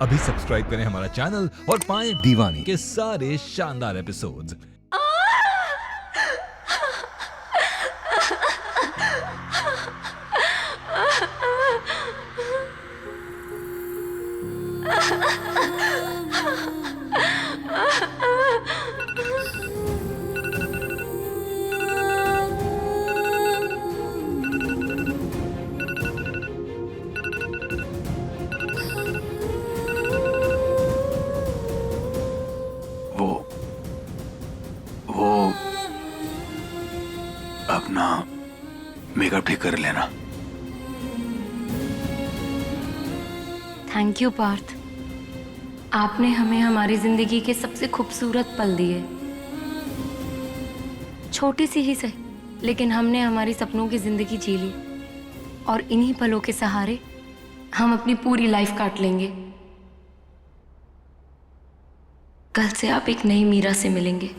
अभी सब्सक्राइब करें हमारा चैनल और पाएं दीवानी के सारे शानदार एपिसोड्स। वो अपना मेकअप ठीक कर लेना। थैंक यू पार्थ, आपने हमें हमारी जिंदगी के सबसे खूबसूरत पल दिए। छोटी सी ही सही, लेकिन हमने हमारी सपनों की जिंदगी जी ली और इन्हीं पलों के सहारे हम अपनी पूरी लाइफ काट लेंगे। कल से आप एक नई मीरा से मिलेंगे।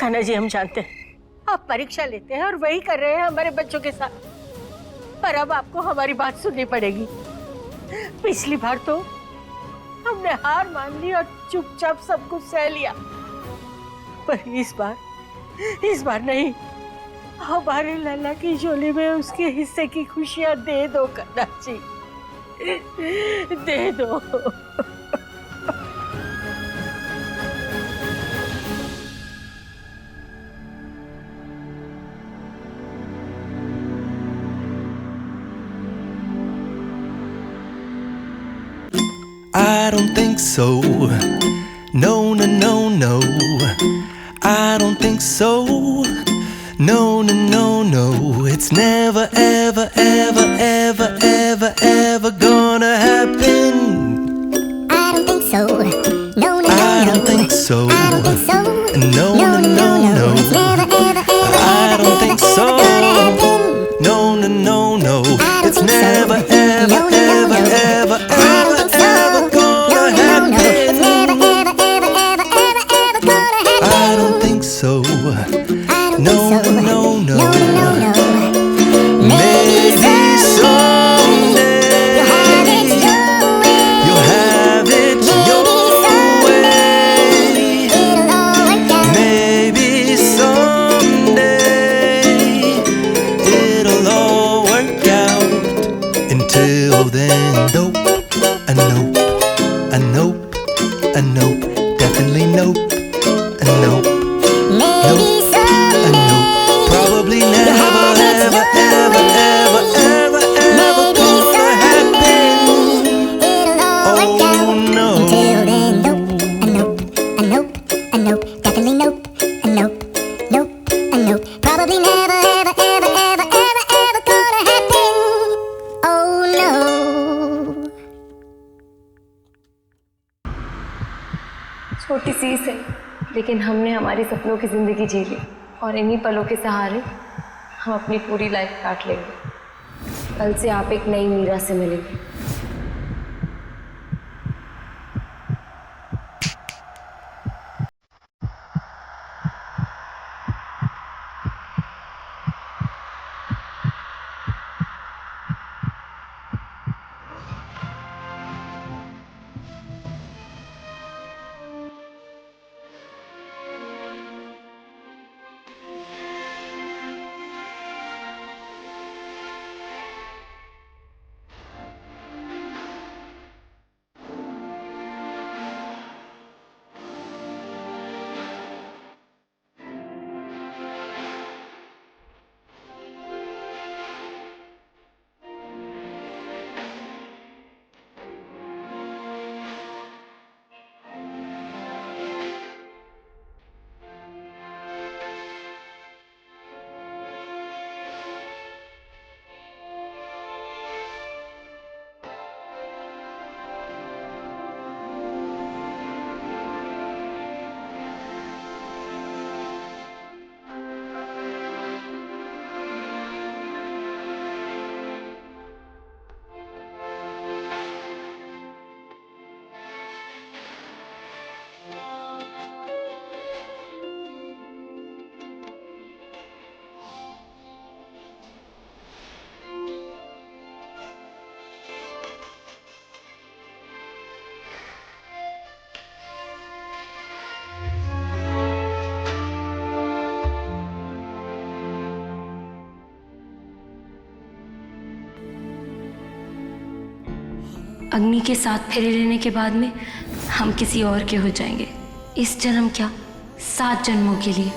कान्हा जी, हम जानते हैं आप परीक्षा लेते हैं और वही कर रहे हैं हमारे बच्चों के साथ, पर अब आपको हमारी बात सुननी पड़ेगी। पिछली बार तो हमने हार मान ली और चुपचाप सब कुछ सह लिया, पर इस बार नहीं। हमारे लल्ला की झोली में उसके हिस्से की खुशियां दे दो कान्हा जी, दे दो। I don't think so. No, no, no, no. I don't think so. No, no, no, no. It's never, ever, ever, ever, ever, ever gonna happen. I don't think so. No, no, no, I don't think so. I don't think so. No, no, no, no. It's never, ever, ever, I don't think so. gonna happen. No, no, no, no. I don't It's think so. never, ever, No, no, no, ever, no. ever, I ever, don't think so. ever No, gonna no, no, no. happen. It's never, ever, ever, ever, ever, ever gonna happen. I don't think so. I don't No, think so. no, no. No, no, no, no. Maybe someday you'll have it your way. you'll have it your way. It'll all work out. Maybe someday it'll all work out. Until then, nope, a nope, a nope, a nope, definitely nope, a nope, Maybe a someday. nope. Probably never, have it ever, your ever, way. ever, ever, ever Maybe gonna someday happen. it'll all work Oh out. no. Until then, nope, a nope, a nope, a nope, definitely nope, a nope, nope, a nope. Probably never, ever, ever, ever, ever, ever gonna happen. Oh no. छोटी सी से, लेकिन हमने हमारी सपनों की जिंदगी जी ली और इन्हीं पलों के सहारे हम अपनी पूरी लाइफ काट लेंगे। कल से आप एक नई मीरा से मिलेंगे। अग्नि के 7 फेरे लेने के बाद में हम किसी और के हो जाएंगे। इस जन्म क्या, 7 जन्मों के लिए।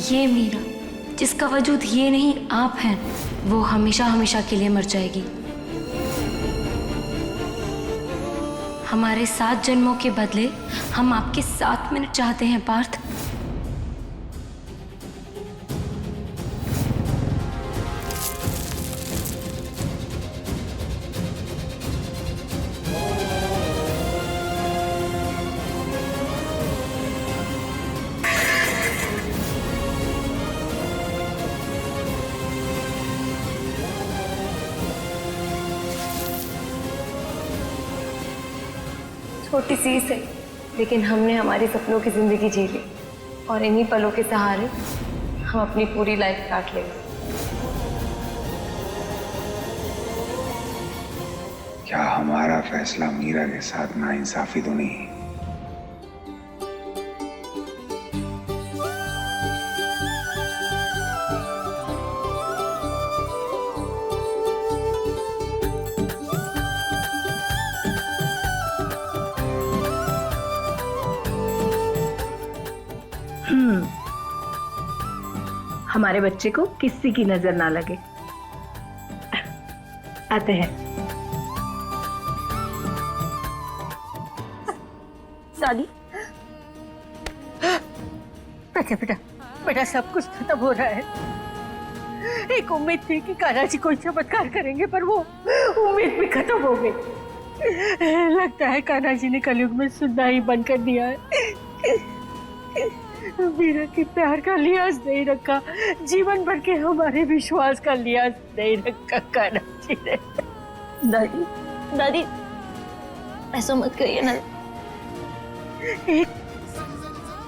ये मीरा जिसका वजूद ये नहीं आप हैं, वो हमेशा हमेशा के लिए मर जाएगी। हमारे 7 जन्मों के बदले हम आपके 7 मिनट चाहते हैं पार्थ। छोटी सी है, लेकिन हमने हमारी सपनों की जिंदगी जी ली और इन्हीं पलों के सहारे हम अपनी पूरी लाइफ काट लेंगे। क्या हमारा फैसला मीरा के साथ नाइंसाफी तो नहीं? हमारे बच्चे को किसी की नजर ना लगे। आते हैं। दादी बेटा बेटा बेटा, सब कुछ खत्म हो रहा है। एक उम्मीद थी कि कान्हा जी कोई चमत्कार करेंगे, पर वो उम्मीद भी खत्म हो गई। लगता है कान्हा जी ने कलयुग में सुनना ही बंद कर दिया है। मीरा के प्यार का लिहाज नहीं रखा, जीवन भर के हमारे विश्वास का लिहाज नहीं रखा कान्हा जी ने। दादी दादी ऐसा मत करिए ना।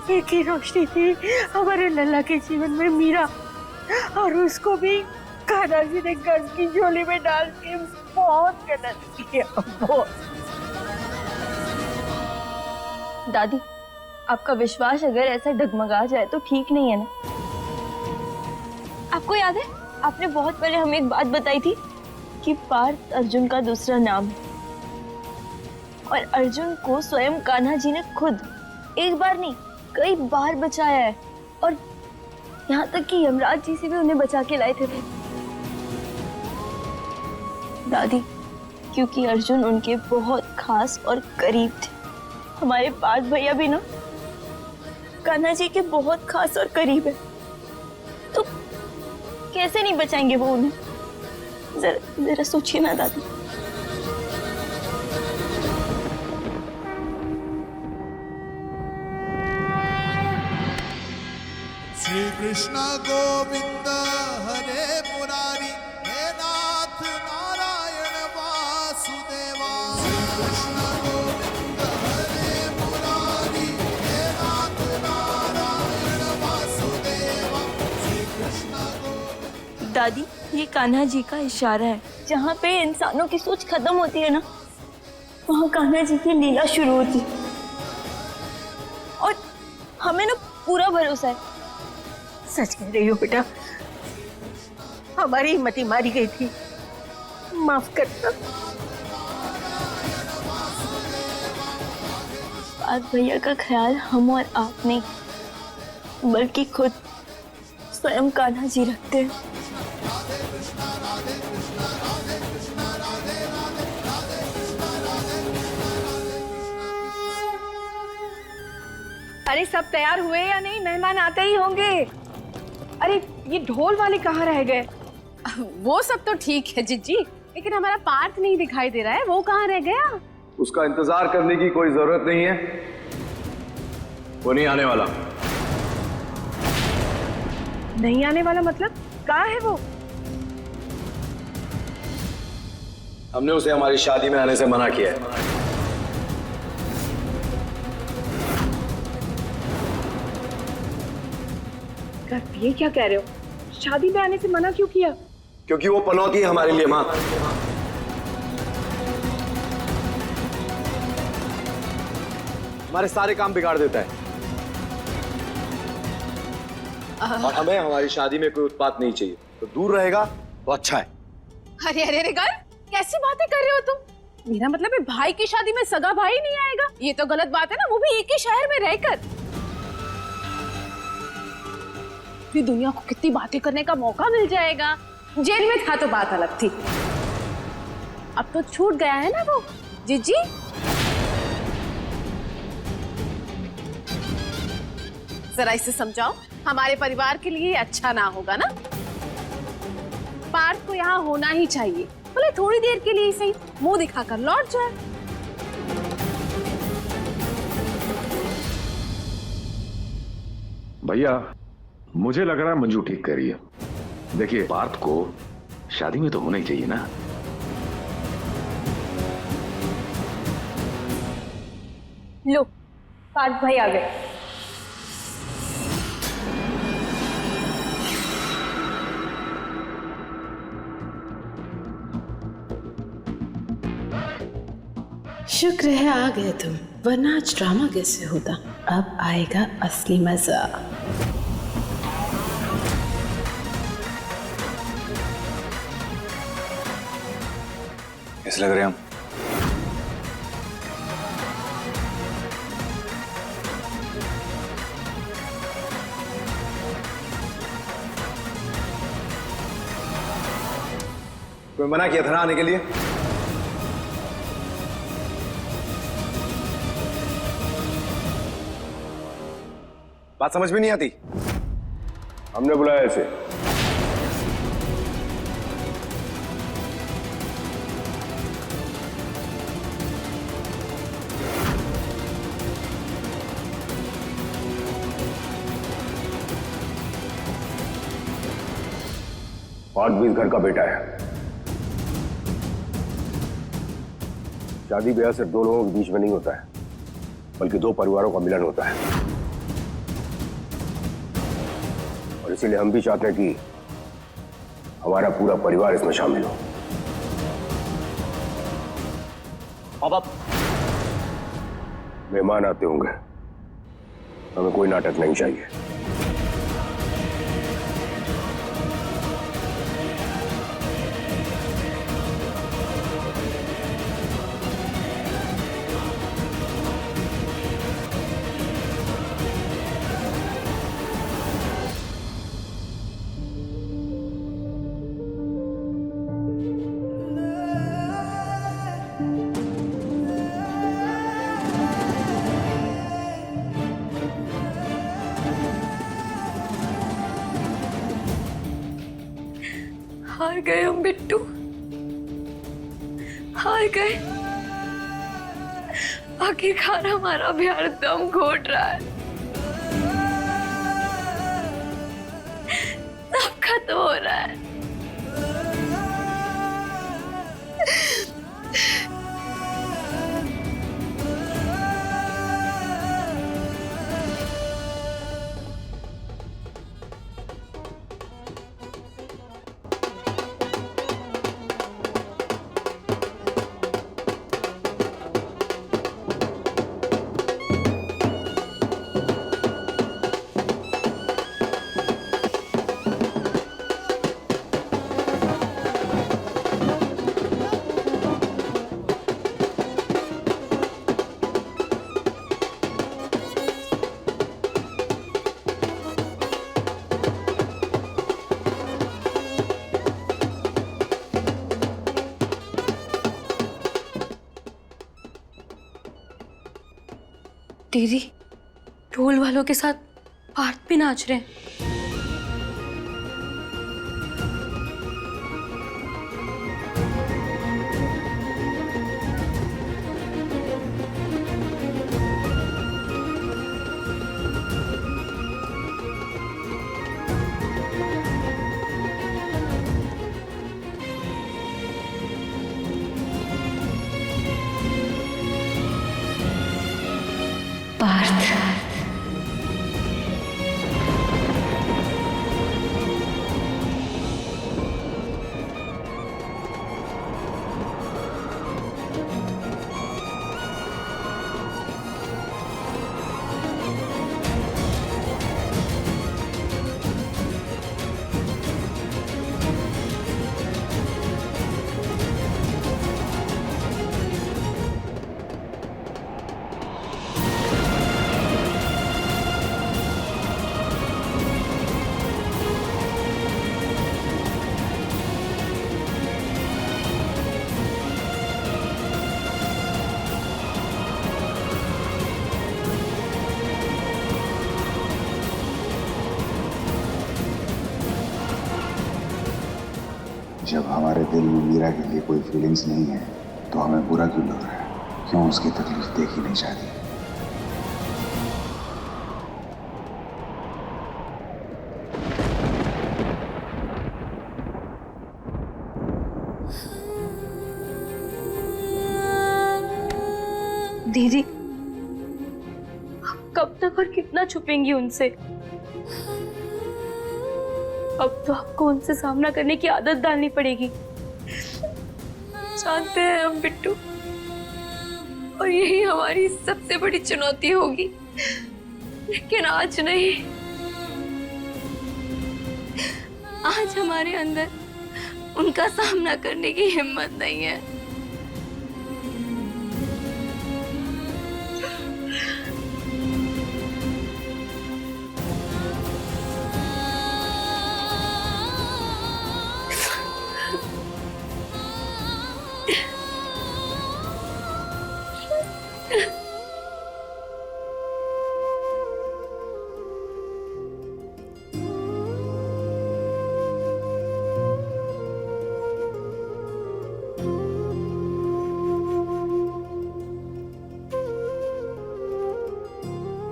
एक ही रोशनी थी हमारे लल्ला के जीवन में, मीरा, और उसको भी कान्हा जी ने गर्ज की झोली में डाल के बहुत गलत किया। बहुत। दादी आपका विश्वास अगर ऐसा डगमगा जाए तो ठीक नहीं है ना। आपको याद है आपने बहुत पहले हमें एक बात बताई थी कि पार्थ अर्जुन का दूसरा नाम है, और अर्जुन को स्वयं कान्हा जी ने खुद एक बार नहीं कई बार बचाया है, और यहाँ तक कि यमराज जी से भी उन्हें बचा के लाए थे। दादी क्योंकि अर्जुन उनके बहुत खास और करीब थे। हमारे पार्थ भैया भी ना कान्हा जी के बहुत खास और करीब है, तो कैसे नहीं बचाएंगे वो उन्हें? जरा सोचिए ना दादी। श्री कृष्ण गोविंद हरे मुरारी, हे नाथ नारायण वासुदेवा। श्री कृष्ण गोविंद हरे मुरारी, हे नाथ नारायण वासुदेवा। श्री कृष्ण गोविंद। दादी ये कान्हा जी का इशारा है। जहाँ पे इंसानों की सोच खत्म होती है ना, वहाँ कान्हा जी की लीला शुरू होती है, और हमें ना पूरा भरोसा है। सच कह रही हो बेटा, हमारी हिम्मत मारी गई थी, माफ करना। पार्थ भैया का ख्याल हम और आप नहीं बल्कि खुद स्वयं कान्हा जी रखते हैं। अरे सब तैयार हुए या नहीं? मेहमान आते ही होंगे। अरे ये ढोल वाले कहाँ रह गए? वो सब तो ठीक है जिज्जी, लेकिन हमारा पार्थ नहीं दिखाई दे रहा है, वो कहाँ रह गया? उसका इंतजार करने की कोई जरूरत नहीं है, वो नहीं आने वाला। नहीं आने वाला मतलब? कहाँ है वो? हमने उसे हमारी शादी में आने से मना किया है। ये क्या कह रहे हो? शादी में आने से मना क्यों किया? क्योंकि वो पनौती है हमारे लिए मां। हमारे सारे काम बिगाड़ देता है, और हमें हमारी शादी में कोई उत्पात नहीं चाहिए, तो दूर रहेगा तो अच्छा है। अरे अरे अरे गर्ग, कैसी बातें कर रहे हो तुम? मेरा मतलब है भाई की शादी में सगा भाई नहीं आएगा, ये तो गलत बात है ना, वो भी एक ही शहर में रहकर। फिर दुनिया को कितनी बातें करने का मौका मिल जाएगा। जेल में था तो बात अलग थी, अब तो छूट गया है ना वो। जीजी जरा इसे समझाओ, हमारे परिवार के लिए अच्छा ना होगा ना। पार्थ को यहाँ होना ही चाहिए, भले थोड़ी देर के लिए ही सही, मुंह दिखाकर लौट जाए। भैया मुझे लग रहा है मंजू ठीक कह रही है। देखिए पार्थ को शादी में तो होना ही चाहिए ना। लो, पार्थ भाई आ गए। शुक्र है आ गए तुम, वरना आज ड्रामा कैसे होता। अब आएगा असली मजा। कैसे लग रहे हैं हम? तुम्हें मना किया था ना आने के लिए? बात समझ में नहीं आती? हमने बुलाया इसे। पार्थ भी इस घर का बेटा है। शादी ब्याह सिर्फ दो लोगों के बीच में नहीं होता है, बल्कि दो परिवारों का मिलन होता है। और इसीलिए हम भी चाहते हैं कि हमारा पूरा परिवार इसमें शामिल हो। अब मेहमान आते होंगे, हमें कोई नाटक नहीं चाहिए। हार गए हम बिट्टू, हार गए। आखिरकार हमारा अभियान दम घोट रहा है, सब खत्म हो रहा है। दीदी, ढोल वालों के साथ पार्थ भी नाच रहे हैं। जब हमारे दिल में मीरा के लिए कोई फीलिंग्स नहीं है तो हमें बुरा क्यों लग रहा है? क्यों उसकी तकलीफ देखी नहीं जाती? दीदी, कब तक और कितना छुपेंगी उनसे? अब तो आपको उनसे सामना करने की आदत डालनी पड़ेगी। जानते हैं हम बिट्टू, और यही हमारी सबसे बड़ी चुनौती होगी, लेकिन आज नहीं। आज हमारे अंदर उनका सामना करने की हिम्मत नहीं है।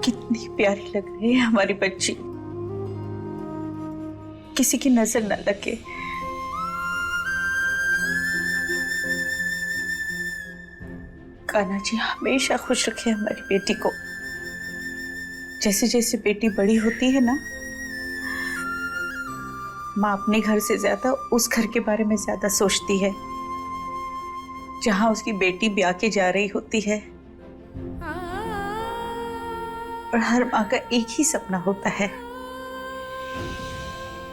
कितनी प्यारी लग रही है हमारी बच्ची, किसी की नजर न लगे। कान्हा जी हमेशा खुश रखे हमारी बेटी को। जैसे जैसे बेटी बड़ी होती है ना, माँ अपने घर से ज्यादा उस घर के बारे में ज्यादा सोचती है जहां उसकी बेटी ब्याह के जा रही होती है। और हर माँ का एक ही सपना होता है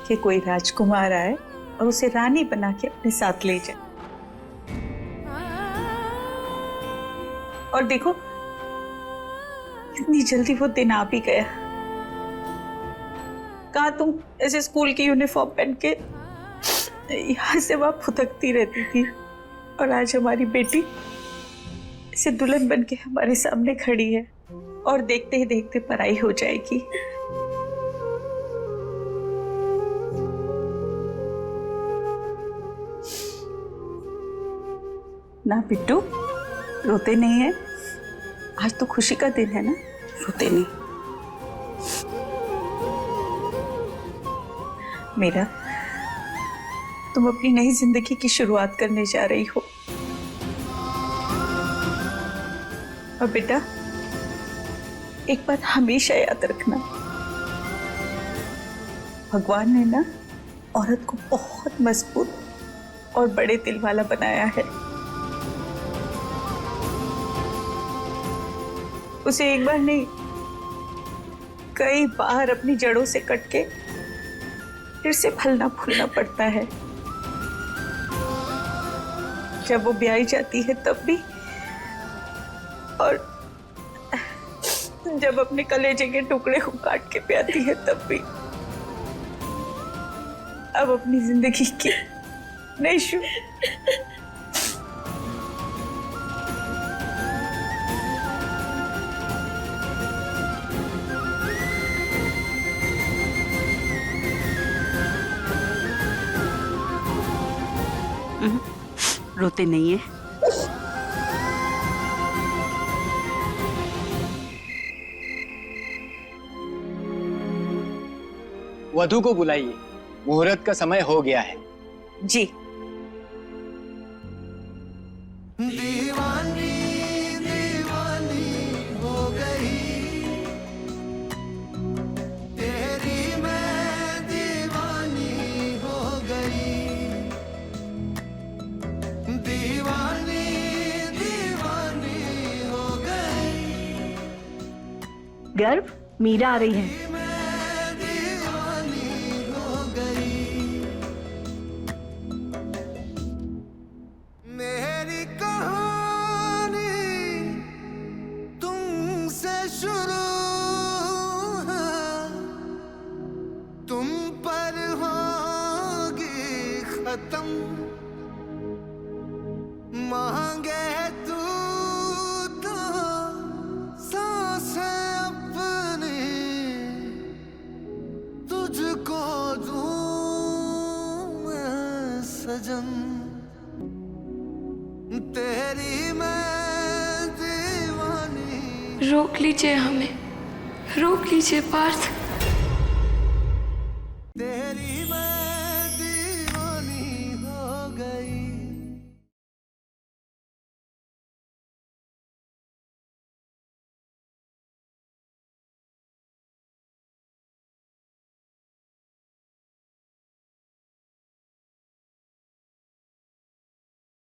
कि कोई राजकुमार आए और उसे रानी बना के अपने साथ ले जाए। और देखो इतनी जल्दी वो दिन आ भी गया। कहा तुम ऐसे स्कूल की यूनिफॉर्म पहन के यहाँ से वहां फुदकती रहती थी, और आज हमारी बेटी ऐसे दुल्हन बन के हमारे सामने खड़ी है और देखते ही देखते पराई हो जाएगी। ना बिट्टू, रोते नहीं है। आज तो खुशी का दिन है ना, रोते नहीं। मेरा, तुम अपनी नई जिंदगी की शुरुआत करने जा रही हो। और बेटा, एक बात हमेशा याद रखना, भगवान ने ना औरत को बहुत मजबूत और बड़े दिल वाला बनाया है। उसे एक बार नहीं, कई बार अपनी जड़ों से कट के फिर से फलना फूलना पड़ता है। जब वो ब्याही जाती है तब भी, और जब अपने कलेजे के टुकड़े को काट के प्याती है तब भी। अब अपनी जिंदगी की नई शुरू। रोते नहीं है। वधू को बुलाइए, मुहूर्त का समय हो गया है। जी। दीवानी दीवानी हो गई, तेरी मैं दीवानी हो गई, दीवानी दीवानी हो गई। गर्व, मीरा आ रही है। मेरी कहानी तुमसे शुरू है, तुम पर होगी खत्म। मांगे तू तो सांसें अपनी, तुझको दूं मैं सजन तेरी मैं दीवानी। रोक लीजिए हमें, रोक लीजिए पार्थ। तेरी